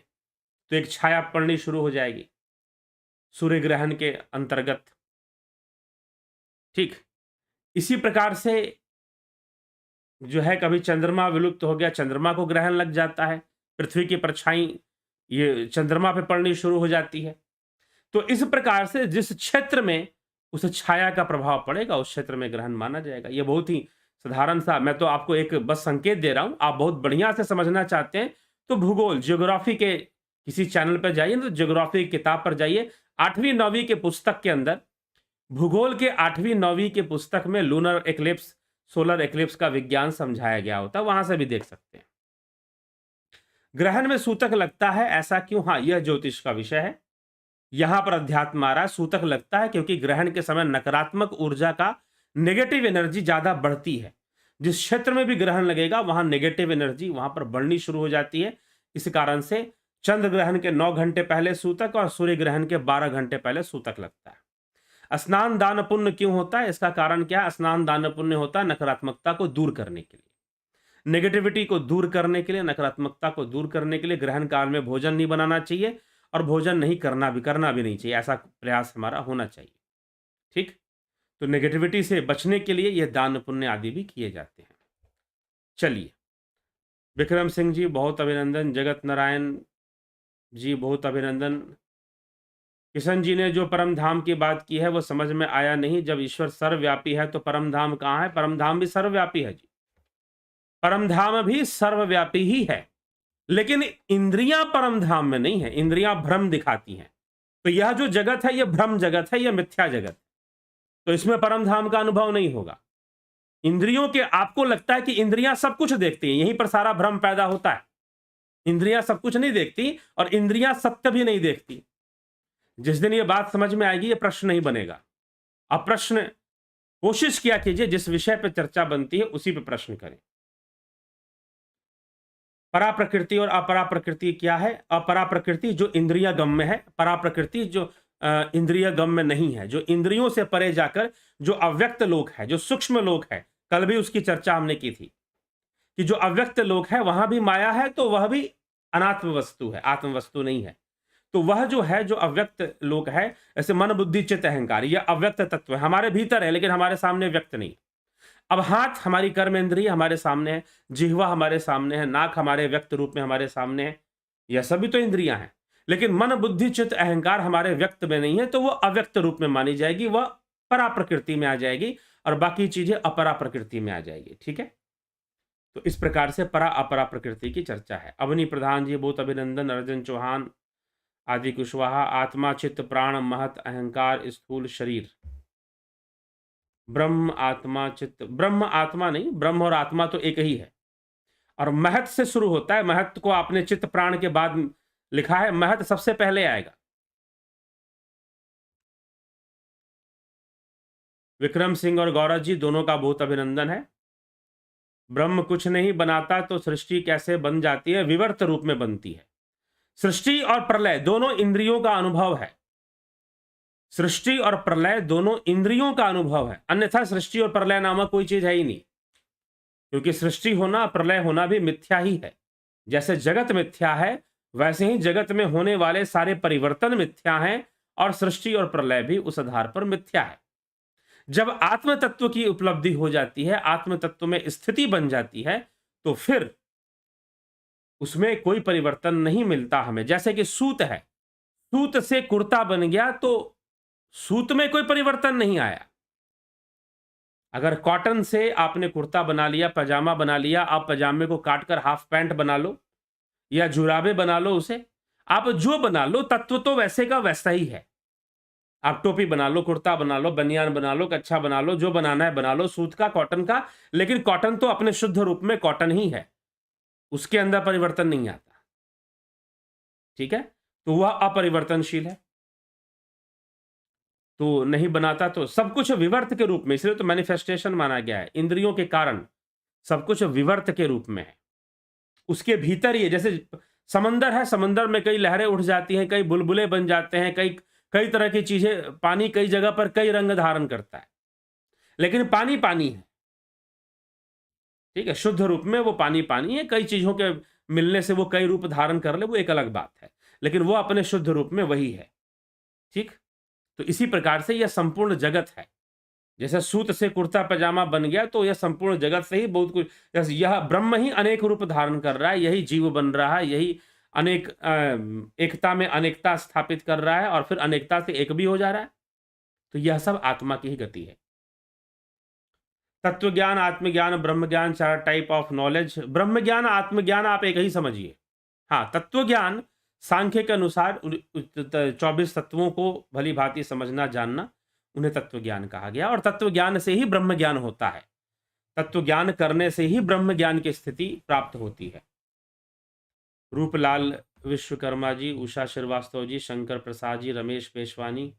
A: तो एक छाया पड़नी शुरू हो जाएगी सूर्य ग्रहण के अंतर्गत। ठीक इसी प्रकार से जो है, कभी चंद्रमा विलुप्त हो गया, चंद्रमा को ग्रहण लग जाता है, पृथ्वी की परछाई ये चंद्रमा पे पड़नी शुरू हो जाती है। तो इस प्रकार से जिस क्षेत्र में उस छाया का प्रभाव पड़ेगा उस क्षेत्र में ग्रहण माना जाएगा। ये बहुत ही साधारण सा, मैं तो आपको एक बस संकेत दे रहा हूं, आप बहुत बढ़िया से समझना चाहते हैं तो भूगोल, ज्योग्राफी के किसी चैनल पर जाइए, तो ज्योग्राफी की किताब पर जाइए, 8वीं 9वीं के पुस्तक के अंदर, भूगोल के 8वीं 9वीं के पुस्तक में लूनर एक्लिप्स, सोलर एक्लिप्स का विज्ञान समझाया गया होता है, वहां से भी देख सकते हैं। ग्रहण में सूतक लगता है, ऐसा क्यों? हाँ, यह ज्योतिष का विषय है। यहां पर अध्यात्म आ रहा है। सूतक लगता है क्योंकि ग्रहण के समय नकारात्मक ऊर्जा का, नेगेटिव एनर्जी ज्यादा बढ़ती है। जिस क्षेत्र में भी ग्रहण लगेगा वहां नेगेटिव एनर्जी वहां पर बढ़नी शुरू हो जाती है। इस कारण से चंद्र ग्रहण के 9 घंटे पहले सूतक और सूर्य ग्रहण के 12 घंटे पहले सूतक लगता है। स्नान दान पुण्य क्यों होता है? इसका कारण क्या? स्नान दान पुण्य होता है नकारात्मकता को दूर करने के लिए, नेगेटिविटी को दूर करने के लिए, नकारात्मकता को दूर करने के लिए। ग्रहण काल में भोजन नहीं बनाना चाहिए और भोजन नहीं करना भी नहीं चाहिए, ऐसा प्रयास हमारा होना चाहिए। ठीक, तो नेगेटिविटी से बचने के लिए यह दान पुण्य आदि भी किए जाते हैं। चलिए, विक्रम सिंह जी बहुत अभिनंदन, जगत नारायण जी बहुत अभिनंदन। किशन जी ने जो परम धाम की बात की है वो समझ में आया नहीं, जब ईश्वर सर्वव्यापी है तो परम धाम कहाँ है? परम धाम भी सर्वव्यापी है जी, परम धाम भी सर्वव्यापी ही है, लेकिन इंद्रियां परम धाम में नहीं है, इंद्रियां भ्रम दिखाती हैं। तो यह जो जगत है यह भ्रम जगत है, यह मिथ्या जगत, तो इसमें परम धाम का अनुभव नहीं होगा। इंद्रियों के, आपको लगता है कि इंद्रियां सब कुछ देखती हैं, यहीं पर सारा भ्रम पैदा होता है। इंद्रियां सब कुछ नहीं देखती और इंद्रियां सत्य भी नहीं देखती। जिस दिन ये बात समझ में आएगी ये प्रश्न नहीं बनेगा। अब प्रश्न कोशिश किया कीजिए, जिस विषय पर चर्चा बनती है उसी पे प्रश्न करें। परा प्रकृति और अपरा प्रकृति क्या है? अपरा प्रकृति जो इंद्रिय गम्य है, परा प्रकृति जो इंद्रिय गम्य नहीं है, जो इंद्रियों से परे जाकर जो अव्यक्त लोक है, जो सूक्ष्म लोक है। कल भी उसकी चर्चा हमने की थी कि जो अव्यक्त लोक है वहां भी माया है, तो वह भी अनात्म वस्तु है, आत्म वस्तु नहीं है। तो वह जो है, जो अव्यक्त लोक है, ऐसे मन बुद्धि चित्त अहंकार, यह अव्यक्त तत्व है, हमारे भीतर है लेकिन हमारे सामने व्यक्त नहीं। अब हाथ हमारी कर्म इंद्रिय हमारे सामने है, जिह्वा हमारे सामने है, नाक हमारे व्यक्त रूप में हमारे सामने है, यह सभी तो इंद्रियां हैं, लेकिन मन बुद्धि चित्त अहंकार हमारे व्यक्त में नहीं है, तो वह अव्यक्त रूप में मानी जाएगी, वह परा प्रकृति में आ जाएगी और बाकी चीजें अपरा प्रकृति में आ जाएगी। ठीक है, तो इस प्रकार से परा अपरा प्रकृति की चर्चा है। अवनी प्रधान जी बहुत अभिनंदन, अर्जुन चौहान आदि कुशवाहा। आत्मा चित्त प्राण महत अहंकार स्थूल शरीर, ब्रह्म आत्मा चित्त, ब्रह्म आत्मा नहीं, ब्रह्म और आत्मा तो एक ही है, और महत से शुरू होता है। महत को आपने चित्त प्राण के बाद लिखा है, महत सबसे पहले आएगा। विक्रम सिंह और गौरव जी दोनों का बहुत अभिनंदन है। ब्रह्म कुछ नहीं बनाता तो सृष्टि कैसे बन जाती है? विवर्त रूप में बनती है। सृष्टि और प्रलय दोनों इंद्रियों का अनुभव है, सृष्टि और प्रलय दोनों इंद्रियों का अनुभव है, अन्यथा सृष्टि और प्रलय नामक कोई चीज है ही नहीं, क्योंकि सृष्टि होना प्रलय होना भी मिथ्या ही है। जैसे जगत मिथ्या है वैसे ही जगत में होने वाले सारे परिवर्तन मिथ्या हैं, और सृष्टि और प्रलय भी उस आधार पर मिथ्या है। जब आत्म तत्व की उपलब्धि हो जाती है, आत्म तत्व में स्थिति बन जाती है, तो फिर उसमें कोई परिवर्तन नहीं मिलता हमें। जैसे कि सूत है, सूत से कुर्ता बन गया तो सूत में कोई परिवर्तन नहीं आया। अगर कॉटन से आपने कुर्ता बना लिया, पजामा बना लिया, आप पजामे को काटकर हाफ पैंट बना लो या जुराबे बना लो, उसे आप जो बना लो, तत्व तो वैसे का वैसा ही है। आप टोपी बना लो, कुर्ता बना लो, बनियान बना लो, कच्छा बना लो, जो बनाना है बना लो, सूत का कॉटन का, लेकिन कॉटन तो अपने शुद्ध रूप में कॉटन ही है, उसके अंदर परिवर्तन नहीं आता। ठीक है, तो वह अपरिवर्तनशील है, तो नहीं बनाता। तो सब कुछ विवर्त के रूप में, इसलिए तो मैनिफेस्टेशन माना गया है। इंद्रियों के कारण सब कुछ विवर्त के रूप में है, उसके भीतर ही है। जैसे समंदर है, समंदर में कई लहरें उठ जाती हैं, कई बुलबुले बन जाते हैं, कई कई तरह की चीजें, पानी कई जगह पर कई रंग धारण करता है, लेकिन पानी पानी है। ठीक है, शुद्ध रूप में वो पानी पानी है, कई चीजों के मिलने से वो कई रूप धारण कर ले, वो एक अलग बात है, लेकिन वो अपने शुद्ध रूप में वही है। ठीक, तो इसी प्रकार से यह संपूर्ण जगत है। जैसे सूत से कुर्ता पजामा बन गया, तो यह संपूर्ण जगत से ही बहुत कुछ, जैसे यह ब्रह्म ही अनेक रूप धारण कर रहा है, यही जीव बन रहा है, यही अनेक एकता में अनेकता स्थापित कर रहा है, और फिर अनेकता से एक भी हो जा रहा है। तो यह सब आत्मा की ही गति है। तत्व ज्ञान, आत्मज्ञान, ब्रह्म ज्ञान, 4 टाइप ऑफ नॉलेज। ब्रह्म ज्ञान आत्मज्ञान आप एक ही समझिए। हाँ, तत्व ज्ञान सांख्य के अनुसार 24 तत्वों को भली भांति समझना जानना, उन्हें तत्व ज्ञान कहा गया, और तत्व ज्ञान से ही ब्रह्म ज्ञान होता है। तत्व ज्ञान करने से ही ब्रह्म ज्ञान की स्थिति प्राप्त होती है। रूपलाल विश्वकर्मा जी, उषा श्रीवास्तव जी, शंकर प्रसाद जी, रमेश पेशवानी,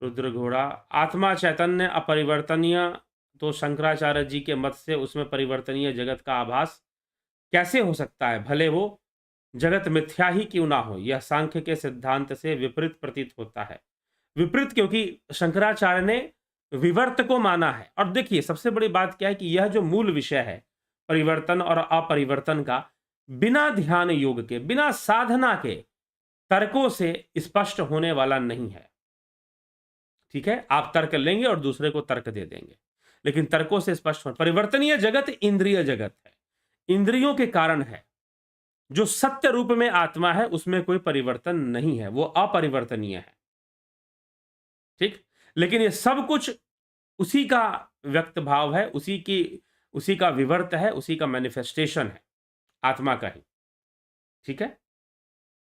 A: रुद्र घोड़ा। आत्मा चैतन्य अपरिवर्तनीय, तो शंकराचार्य जी के मत से उसमें परिवर्तनीय जगत का आभास कैसे हो सकता है, भले वो जगत मिथ्या ही क्यों ना हो? यह सांख्य के सिद्धांत से विपरीत प्रतीत होता है। विपरीत क्योंकि शंकराचार्य ने विवर्त को माना है। और देखिए, सबसे बड़ी बात क्या है कि यह जो मूल विषय है परिवर्तन और अपरिवर्तन का, बिना ध्यान योग के, बिना साधना के तर्कों से स्पष्ट होने वाला नहीं है। ठीक है, आप तर्क लेंगे और दूसरे को तर्क दे देंगे, लेकिन तर्कों से स्पष्ट परिवर्तनीय जगत इंद्रिय जगत है, इंद्रियों के कारण है। जो सत्य रूप में आत्मा है उसमें कोई परिवर्तन नहीं है, वो अपरिवर्तनीय है। ठीक, लेकिन ये सब कुछ उसी का व्यक्त भाव है, उसी का विवर्त है, उसी का मैनिफेस्टेशन है, आत्मा का ही। ठीक है,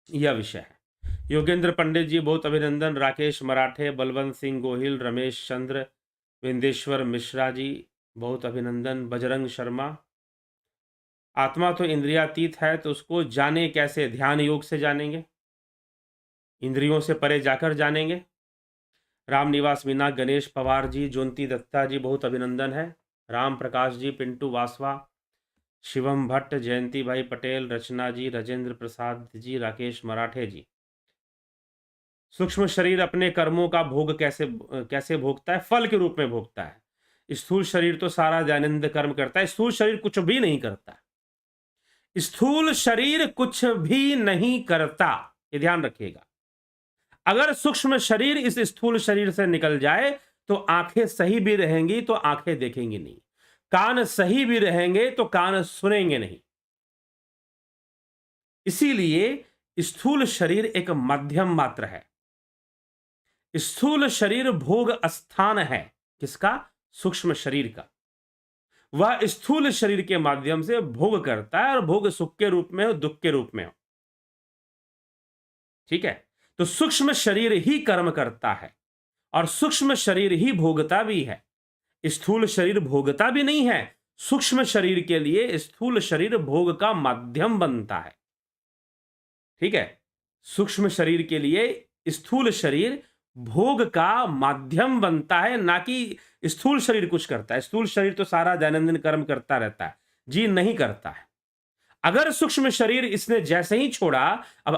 A: यह विषय है। योगेंद्र पंडित जी बहुत अभिनंदन, राकेश मराठे, बलवंत सिंह गोहिल, रमेश चंद्र, विंदेश्वर मिश्रा जी बहुत अभिनंदन, बजरंग शर्मा, आत्मा तो इंद्रियातीत है तो उसको जाने कैसे? ध्यान योग से जानेंगे, इंद्रियों से परे जाकर जानेंगे। राम निवास मीना, गणेश पवार जी, ज्योति दत्ता जी बहुत अभिनंदन है, राम प्रकाश जी, पिंटू वासवा, शिवम भट्ट, जयंती भाई पटेल, रचना जी, राजेंद्र प्रसाद जी, राकेश मराठे जी। सूक्ष्म शरीर अपने कर्मों का भोग कैसे भोगता है? फल के रूप में भोगता है। स्थूल शरीर तो सारा दैनंदिन कर्म करता है, स्थूल शरीर कुछ भी नहीं करता। स्थूल शरीर कुछ भी नहीं करता, ये ध्यान रखिएगा। अगर सूक्ष्म शरीर इस स्थूल शरीर से निकल जाए तो आंखें सही भी रहेंगी तो आंखें देखेंगी नहीं, कान सही भी रहेंगे तो कान सुनेंगे नहीं। इसीलिए स्थूल शरीर एक मध्यम मात्र है। स्थूल शरीर भोग स्थान है, किसका? सूक्ष्म शरीर का। वह स्थूल शरीर के माध्यम से भोग करता है, और भोग सुख के रूप में हो, दुख के रूप में हो। ठीक है, तो सूक्ष्म शरीर ही कर्म करता है और सूक्ष्म शरीर ही भोगता भी है। स्थूल शरीर भोगता भी नहीं है, सूक्ष्म शरीर के लिए स्थूल शरीर भोग का माध्यम बनता है। ठीक है, सूक्ष्म शरीर के लिए स्थूल शरीर भोग का माध्यम बनता है, ना कि स्थूल शरीर कुछ करता है। स्थूल शरीर तो सारा दैनंदिन कर्म करता रहता है, जी नहीं करता है। अगर सूक्ष्म शरीर इसने जैसे ही छोड़ा, अब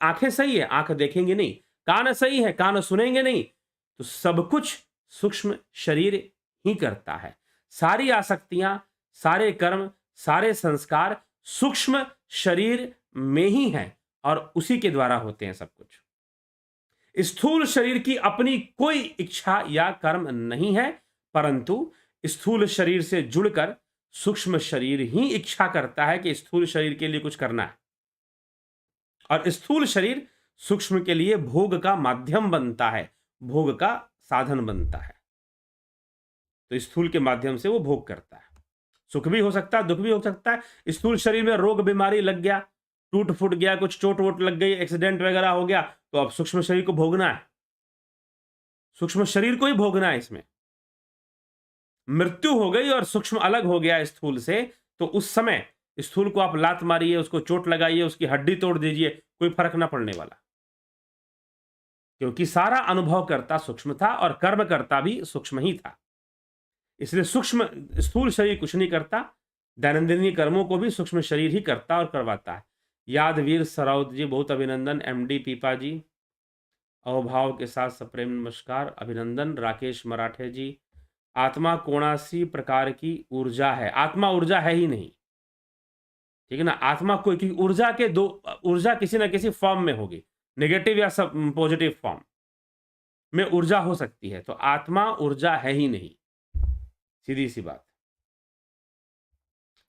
A: आंखें सही है, आंख देखेंगे नहीं, कान सही है, कान सुनेंगे नहीं, तो सब कुछ सूक्ष्म शरीर ही करता है। सारी आसक्तियां, सारे कर्म, सारे संस्कार सूक्ष्म शरीर में ही हैं और उसी के द्वारा होते हैं सब कुछ। स्थूल शरीर की अपनी कोई इच्छा या कर्म नहीं है, परंतु स्थूल शरीर से जुड़कर सूक्ष्म शरीर ही इच्छा करता है कि स्थूल शरीर के लिए कुछ करना है, और स्थूल शरीर सूक्ष्म के लिए भोग का माध्यम बनता है, भोग का साधन बनता है। तो स्थूल के माध्यम से वो भोग करता है। सुख भी हो सकता है, दुख भी हो सकता है। स्थूल शरीर में रोग बीमारी लग गया, टूट फूट गया, कुछ चोट वोट लग गई, एक्सीडेंट वगैरह हो गया, तो अब सूक्ष्म शरीर को भोगना है, सूक्ष्म शरीर को ही भोगना है। इसमें मृत्यु हो गई और सूक्ष्म अलग हो गया स्थूल से, तो उस समय स्थूल को आप लात मारिए, उसको चोट लगाइए, उसकी हड्डी तोड़ दीजिए, कोई फर्क ना पड़ने वाला, क्योंकि सारा अनुभव करता सूक्ष्म था और कर्म करता भी सूक्ष्म ही था। इसलिए सूक्ष्म स्थूल शरीर कुछ नहीं करता, दैनंदिनी कर्मों को भी सूक्ष्म शरीर ही करता और करवाता है। यादवीर सराउत जी बहुत अभिनंदन, एमडी पीपा जी अवभाव के साथ सप्रेम नमस्कार, अभिनंदन। राकेश मराठे जी, आत्मा कौनासी प्रकार की ऊर्जा है? आत्मा ऊर्जा है ही नहीं, ठीक है ना। आत्मा कोई की ऊर्जा के दो, ऊर्जा किसी ना किसी फॉर्म में होगी, नेगेटिव या सब पॉजिटिव फॉर्म में ऊर्जा हो सकती है, तो आत्मा ऊर्जा है ही नहीं, सीधी सी बात।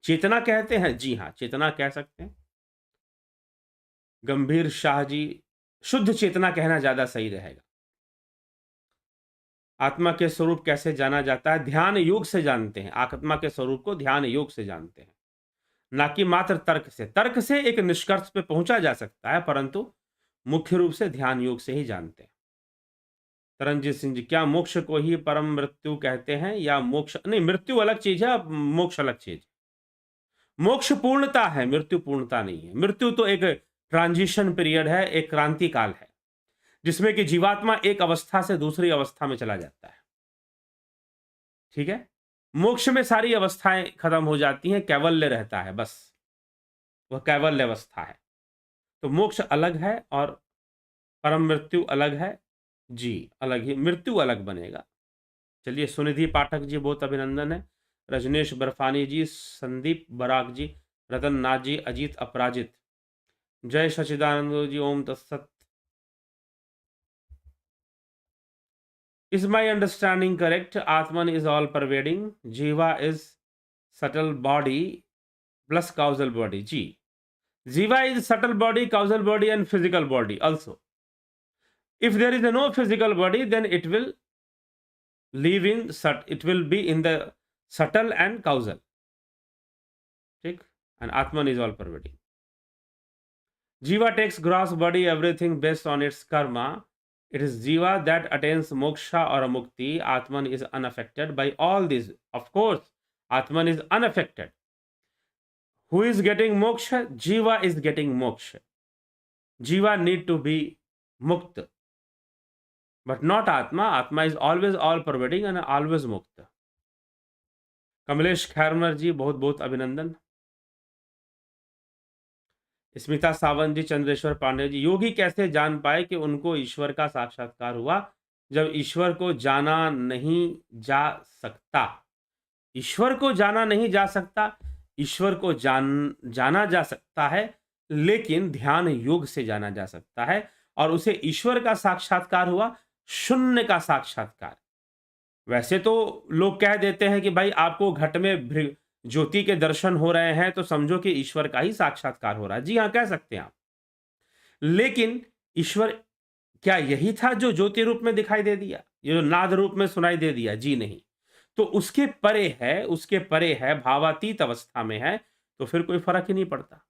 A: चेतना कहते हैं, जी हाँ चेतना कह सकते हैं। गंभीर शाह जी, शुद्ध चेतना कहना ज्यादा सही रहेगा। आत्मा के स्वरूप कैसे जाना जाता है? ध्यान योग से जानते हैं, आत्मा के स्वरूप को ध्यान योग से जानते हैं, ना कि मात्र तर्क से। तर्क से एक निष्कर्ष पे पहुंचा जा सकता है, परंतु मुख्य रूप से ध्यान योग से ही जानते हैं। तरनजीत सिंह जी, क्या मोक्ष को ही परम मृत्यु कहते हैं, या मोक्ष नहीं? मृत्यु अलग चीज है, मोक्ष अलग चीज है। मोक्ष पूर्णता है, मृत्यु पूर्णता नहीं है। मृत्यु तो एक ट्रांजिशन पीरियड है, एक क्रांति काल है, जिसमें कि जीवात्मा एक अवस्था से दूसरी अवस्था में चला जाता है। ठीक है, मोक्ष में सारी अवस्थाएं खत्म हो जाती हैं, कैवल्य रहता है, बस वह कैवल्य अवस्था है। तो मोक्ष अलग है और परम मृत्यु अलग है, जी अलग ही, मृत्यु अलग बनेगा। चलिए, सुनिधि पाठक जी बहुत अभिनंदन है, रजनेश बर्फानी जी, संदीप बराग जी, रतन नाथ जी, अजीत अपराजित, जय सचिदानंद जी, ओम तत्सत। Is my understanding correct? Atman is all pervading. Jiva is subtle body plus causal body. Ji. Jiva is subtle body, causal body, and physical body also. If there is no physical body, then it will live in it will be in the subtle and causal. ठीक? And Atman is all pervading. Jiva takes gross body, everything based on its karma. It is Jiva that attains moksha or mukti. Atman is unaffected by all these. Of course, Atman is unaffected. Who is getting moksha? Jiva is getting moksha. Jiva need to be mukta. But not Atma. Atma is always all pervading and always mukta. Kamlesh खैरमर जी बहुत बहुत अभिनंदन। स्मिता सावंत जी, चंद्रेश्वर पांडे जी, योगी कैसे जान पाए कि उनको ईश्वर का साक्षात्कार हुआ जब ईश्वर को जाना नहीं जा सकता? ईश्वर को जाना नहीं जा सकता, ईश्वर को जाना जा सकता है, लेकिन ध्यान योग से जाना जा सकता है। और उसे ईश्वर का साक्षात्कार हुआ, शून्य का साक्षात्कार। वैसे तो लोग कह देते हैं कि भाई आपको घट में ज्योति के दर्शन हो रहे हैं तो समझो कि ईश्वर का ही साक्षात्कार हो रहा है। जी हाँ, कह सकते हैं आप। लेकिन ईश्वर क्या यही था जो ज्योति रूप में दिखाई दे दिया, ये जो नाद रूप में सुनाई दे दिया? जी नहीं। तो उसके परे है, उसके परे है, भावातीत अवस्था में है, तो फिर कोई फर्क ही नहीं पड़ता।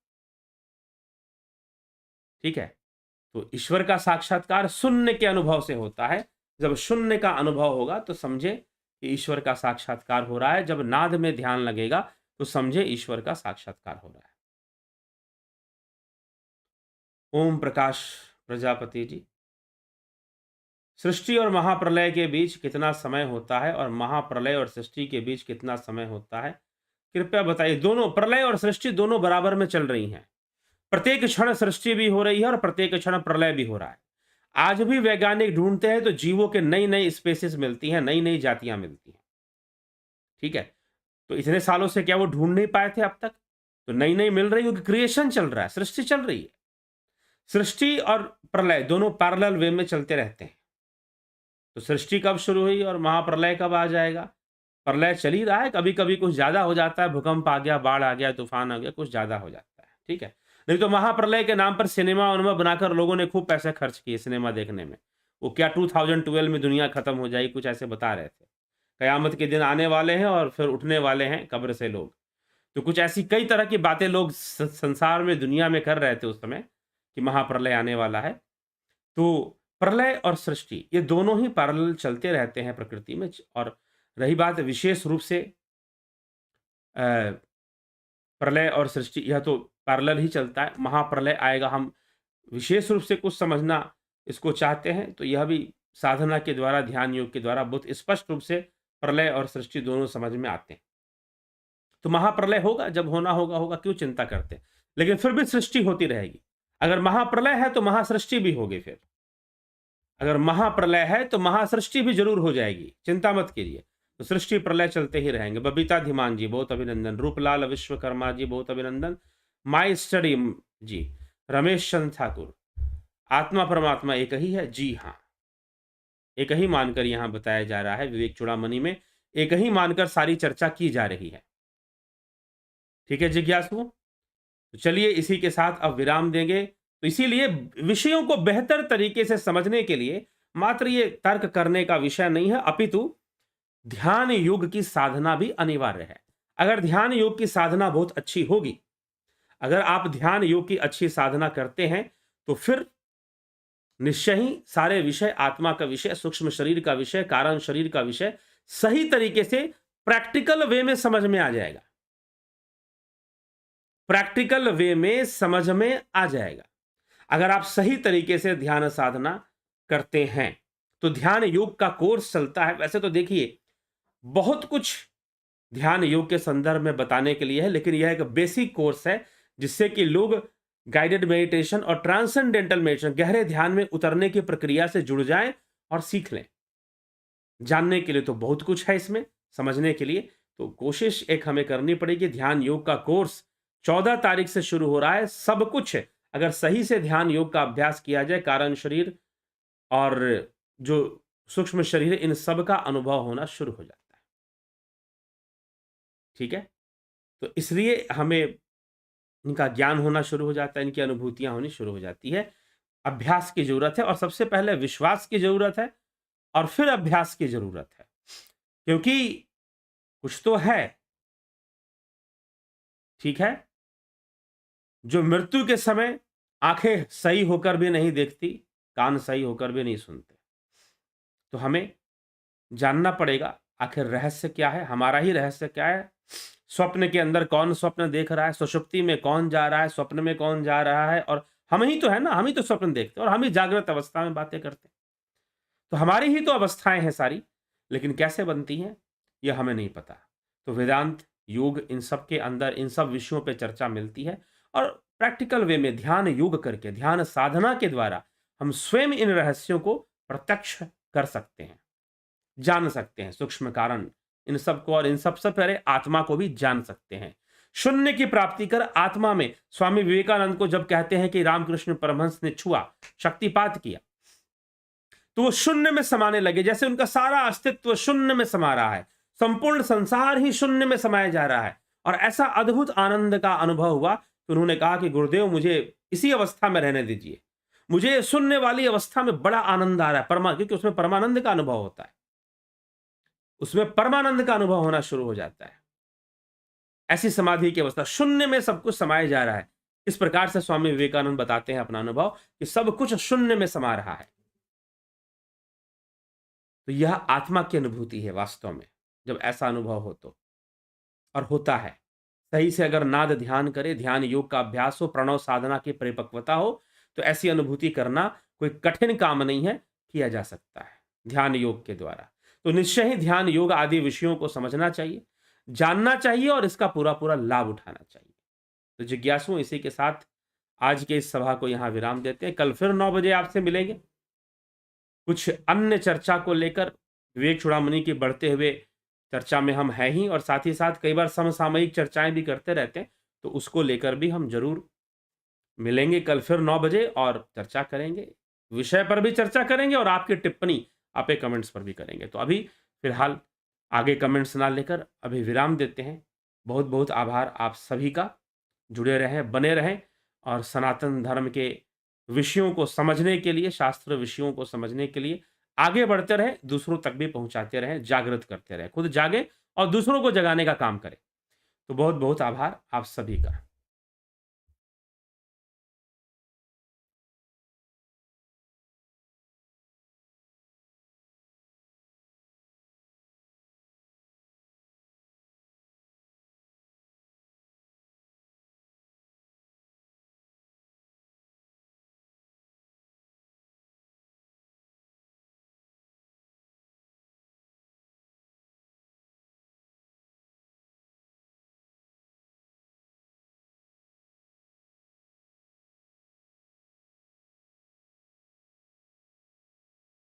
A: ठीक है? तो ईश्वर का साक्षात्कार शून्य के अनुभव से होता है। जब शून्य का अनुभव होगा तो समझे कि ईश्वर का साक्षात्कार हो रहा है। जब नाद में ध्यान लगेगा तो समझे ईश्वर का साक्षात्कार हो रहा है। ओम प्रकाश प्रजापति जी, सृष्टि और महाप्रलय के बीच कितना समय होता है और महाप्रलय और सृष्टि के बीच कितना समय होता है? कृपया बताइए। दोनों, प्रलय और सृष्टि दोनों बराबर में चल रही हैं। प्रत्येक क्षण सृष्टि भी हो रही है और प्रत्येक क्षण प्रलय भी हो रहा है। आज भी वैज्ञानिक ढूंढते हैं तो जीवों के नई नई स्पेसीज मिलती हैं, नई नई जातियां मिलती हैं। ठीक है? तो इतने सालों से क्या वो ढूंढ नहीं पाए थे अब तक? तो नई नई मिल रही, क्योंकि क्रिएशन चल रहा है, सृष्टि चल रही है। सृष्टि और प्रलय दोनों पैरेलल वे में चलते रहते हैं। तो सृष्टि कब शुरू हुई और महाप्रलय कब आ जाएगा? प्रलय चल ही रहा है, कभी कभी कुछ ज्यादा हो जाता है, भूकंप आ गया, बाढ़ आ गया, तूफान आ गया, कुछ ज्यादा हो जाता है। ठीक है? नहीं तो महाप्रलय के नाम पर सिनेमा उनमा बनाकर लोगों ने खूब पैसे खर्च किए सिनेमा देखने में। वो क्या 2012 में दुनिया खत्म हो जाएगी, कुछ ऐसे बता रहे थे। कयामत के दिन आने वाले हैं और फिर उठने वाले हैं कब्र से लोग। तो कुछ ऐसी कई तरह की बातें लोग संसार में, दुनिया में कर रहे थे उस समय कि महाप्रलय आने वाला है। तो प्रलय और सृष्टि ये दोनों ही पैरेलल चलते रहते हैं प्रकृति में। और रही बात विशेष रूप से प्रलय और सृष्टि, यह तो पैरेलल ही चलता है। महाप्रलय आएगा, हम विशेष रूप से कुछ समझना इसको चाहते हैं तो यह भी साधना के द्वारा, ध्यान योग के द्वारा बहुत स्पष्ट रूप से प्रलय और सृष्टि दोनों समझ में आते हैं। तो महाप्रलय होगा, जब होना होगा होगा, क्यों चिंता करते हैं? लेकिन फिर भी सृष्टि होती रहेगी। अगर महाप्रलय है तो महासृष्टि भी होगी। फिर अगर महाप्रलय है तो महासृष्टि भी जरूर हो जाएगी, चिंता मत कीजिए। तो सृष्टि प्रलय चलते ही रहेंगे। बबीता धीमान जी बहुत अभिनंदन। रूपलाल विश्वकर्मा जी बहुत अभिनंदन। माई स्टडी जी, रमेश चंद्र ठाकुर, आत्मा परमात्मा एक ही है। जी हाँ, एक ही मानकर यहां बताया जा रहा है। विवेक चूड़ामणि में एक ही मानकर सारी चर्चा की जा रही है। ठीक है जिज्ञासुओं, तो चलिए इसी के साथ अब विराम देंगे। तो इसीलिए विषयों को बेहतर तरीके से समझने के लिए मात्र ये तर्क करने का विषय नहीं है, अपितु ध्यान योग की साधना भी अनिवार्य है। अगर ध्यान योग की साधना बहुत अच्छी होगी, अगर आप ध्यान योग की अच्छी साधना करते हैं तो फिर निश्चय ही सारे विषय, आत्मा का विषय, सूक्ष्म शरीर का विषय, कारण शरीर का विषय सही तरीके से प्रैक्टिकल वे में समझ में आ जाएगा। प्रैक्टिकल वे में समझ में आ जाएगा अगर आप सही तरीके से ध्यान साधना करते हैं। तो ध्यान योग का कोर्स चलता है। वैसे तो देखिए बहुत कुछ ध्यान योग के संदर्भ में बताने के लिए है, लेकिन यह एक बेसिक कोर्स है जिससे कि लोग गाइडेड मेडिटेशन और ट्रांसेंडेंटल मेडिटेशन, गहरे ध्यान में उतरने की प्रक्रिया से जुड़ जाएं और सीख लें। जानने के लिए तो बहुत कुछ है इसमें, समझने के लिए तो कोशिश एक हमें करनी पड़ेगी। ध्यान योग का कोर्स 14 तारीख से शुरू हो रहा है। सब कुछ अगर सही से ध्यान योग का अभ्यास किया जाए, कारण शरीर और जो सूक्ष्म शरीर, इन सब का अनुभव होना शुरू हो जाता है। ठीक है? तो इसलिए हमें इनका ज्ञान होना शुरू हो जाता है, इनकी अनुभूतियाँ होनी शुरू हो जाती है। अभ्यास की ज़रूरत है और सबसे पहले विश्वास की ज़रूरत है और फिर अभ्यास की ज़रूरत है। क्योंकि कुछ तो है, ठीक है? जो मृत्यु के समय आँखें सही होकर भी नहीं देखती, कान सही होकर भी नहीं सुनते। तो हमें जानना पड़ेगा आखिर रहस्य क्या है, हमारा ही रहस्य क्या है? स्वप्न के अंदर कौन स्वप्न देख रहा है, सुषुप्ति में कौन जा रहा है, स्वप्न में कौन जा रहा है, और हम ही तो है ना, हम ही तो स्वप्न देखते हैं और हम ही जागृत अवस्था में बातें करते हैं। तो हमारी ही तो अवस्थाएं हैं सारी, लेकिन कैसे बनती हैं ये हमें नहीं पता। तो वेदांत, योग, इन सब के अंदर इन सब विषयों पे चर्चा मिलती है और प्रैक्टिकल वे में ध्यान योग करके, ध्यान साधना के द्वारा हम स्वयं इन रहस्यों को प्रत्यक्ष कर सकते हैं, जान सकते हैं सूक्ष्म कारण इन सबको, और इन सबसे पहले आत्मा को भी जान सकते हैं। शून्य की प्राप्ति कर आत्मा में, स्वामी विवेकानंद को जब कहते हैं कि रामकृष्ण परमहंस ने छुआ, शक्तिपात किया, तो वो शून्य में समाने लगे, जैसे उनका सारा अस्तित्व शून्य में समा रहा है, संपूर्ण संसार ही शून्य में समाया जा रहा है। और ऐसा अद्भुत आनंद का अनुभव हुआ कि उन्होंने कहा कि गुरुदेव मुझे इसी अवस्था में रहने दीजिए, मुझे शून्य वाली अवस्था में बड़ा आनंद आ रहा है, क्योंकि उसमें परमानंद का अनुभव होता है, उसमें परमानंद का अनुभव होना शुरू हो जाता है। ऐसी समाधि की अवस्था, शून्य में सब कुछ समाया जा रहा है। इस प्रकार से स्वामी विवेकानंद बताते हैं अपना अनुभव कि सब कुछ शून्य में समा रहा है। तो यह आत्मा की अनुभूति है वास्तव में, जब ऐसा अनुभव हो तो, और होता है। सही से अगर नाद ध्यान करे, ध्यान योग का अभ्यास हो, प्रणव साधना की परिपक्वता हो, तो ऐसी अनुभूति करना कोई कठिन काम नहीं है, किया जा सकता है ध्यान योग के द्वारा। तो निश्चय ही ध्यान योग आदि विषयों को समझना चाहिए, जानना चाहिए और इसका पूरा पूरा लाभ उठाना चाहिए। तो जिज्ञासु, इसी के साथ आज के इस सभा को यहाँ विराम देते हैं। कल फिर 9 बजे आपसे मिलेंगे कुछ अन्य चर्चा को लेकर। विवेक चूड़ामणि की बढ़ते हुए चर्चा में हम हैं ही, और साथ ही साथ कई बार समसामयिक चर्चाएं भी करते रहते हैं, तो उसको लेकर भी हम जरूर मिलेंगे कल फिर 9 बजे और चर्चा करेंगे, विषय पर भी चर्चा करेंगे और आपकी टिप्पणी आपके कमेंट्स पर भी करेंगे। तो अभी फिलहाल आगे कमेंट्स ना लेकर अभी विराम देते हैं। बहुत बहुत आभार आप सभी का। जुड़े रहें, बने रहें और सनातन धर्म के विषयों को समझने के लिए, शास्त्र विषयों को समझने के लिए आगे बढ़ते रहें, दूसरों तक भी पहुंचाते रहें, जागृत करते रहें, खुद जागे और दूसरों को जगाने का काम करें। तो बहुत बहुत आभार आप सभी का।